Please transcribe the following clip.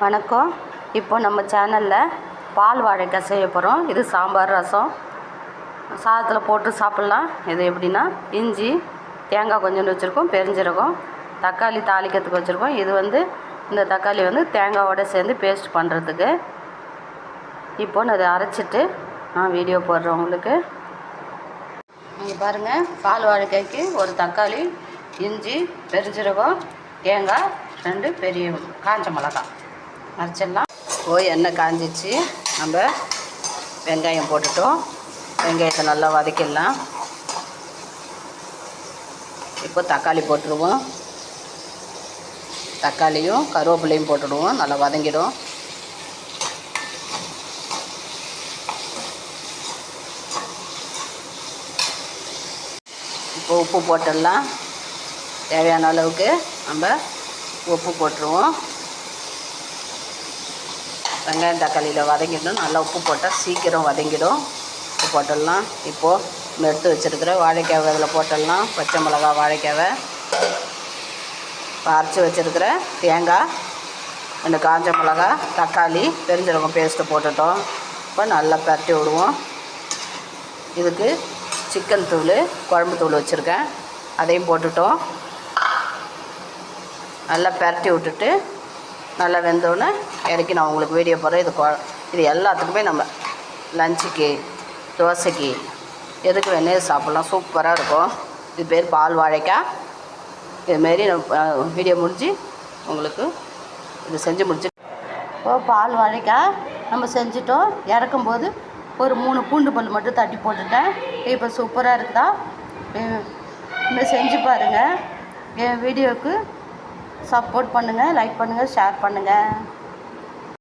வணக்கம். இப்போ நம்ம சேனலில் பால் வாழைக்காய் செய்ய போகிறோம். இது சாம்பார், ரசம், சாதத்தில் போட்டு சாப்பிட்லாம். இது எப்படின்னா, இஞ்சி, தேங்காய் கொஞ்சோண்டு வச்சுருக்கோம், பெருஞ்சீரகம், தக்காளி தாளிக்கிறதுக்கு வச்சுருக்கோம். இது இந்த தக்காளி தேங்காயோடு சேர்ந்து பேஸ்ட் பண்ணுறதுக்கு. இப்போ நான் அதை அரைச்சிட்டு நான் வீடியோ போடுறேன் உங்களுக்கு. நீங்கள் பாருங்கள், பால் வாழைக்காய்க்கு ஒரு தக்காளி, இஞ்சி, பெருஞ்சீரகம், தேங்காய், 2 பெரிய காஞ்ச மிளகாய் அரைச்சிடலாம். எண்ணெய் காஞ்சிச்சு, நம்ம வெங்காயம் போட்டுட்டோம். வெங்காயத்தை நல்லா வதக்கிடலாம். இப்போ தக்காளி போட்டுருவோம். தக்காளியும் கருவேப்பிலையும் போட்டுடுவோம். நல்லா வதங்கிடும். இப்போ உப்பு போட்டுடலாம். தேவையான அளவுக்கு நம்ம உப்பு போட்டுருவோம். வெங்காயம் தக்காளியில் வதங்கிடும். நல்லா உப்பு போட்டால் சீக்கிரம் வதங்கிடும். உப்பு போட்டுடலாம். இப்போது நம்ம எடுத்து வச்சுருக்கிற வாழைக்காவை அதில் போட்டுடலாம். பச்சை மிளகாய், வாழைக்காவை, அரைச்சி வச்சுருக்கிற தேங்காய், 2 காஞ்ச மிளகாய், தக்காளி, பெருஞ்சீரகம் பேஸ்ட்டு போட்டுட்டோம். இப்போ நல்லா பரட்டி விடுவோம். இதுக்கு சிக்கன் தூள், குழம்பு தூள் வச்சுருக்கேன், அதையும் போட்டுட்டோம். நல்லா பரட்டி விட்டுட்டு நல்லா வெந்தோடனே இறக்கி நான் உங்களுக்கு வீடியோ போடுறேன். இது எல்லாத்துக்குமே நம்ம லஞ்சுக்கு, தோசைக்கு, எதுக்கு வேணாலும் சாப்பிட்லாம். சூப்பராக இருக்கும். இது பேர் பால் வாழைக்காய். இதுமாரி நம்ம வீடியோ முடிஞ்சு உங்களுக்கு இது செஞ்சு முடிச்சு. பால் வாழைக்காய் நம்ம செஞ்சிட்டோம். இறக்கும்போது ஒரு 3 பூண்டு பல் மட்டும் தட்டி போட்டுட்டேன். இப்போ சூப்பராக இருக்குதா? இந்த செஞ்சு பாருங்கள். என் வீடியோவுக்கு சப்போர்ட் பண்ணுங்கள், லைக் பண்ணுங்கள், ஷேர் பண்ணுங்கள்.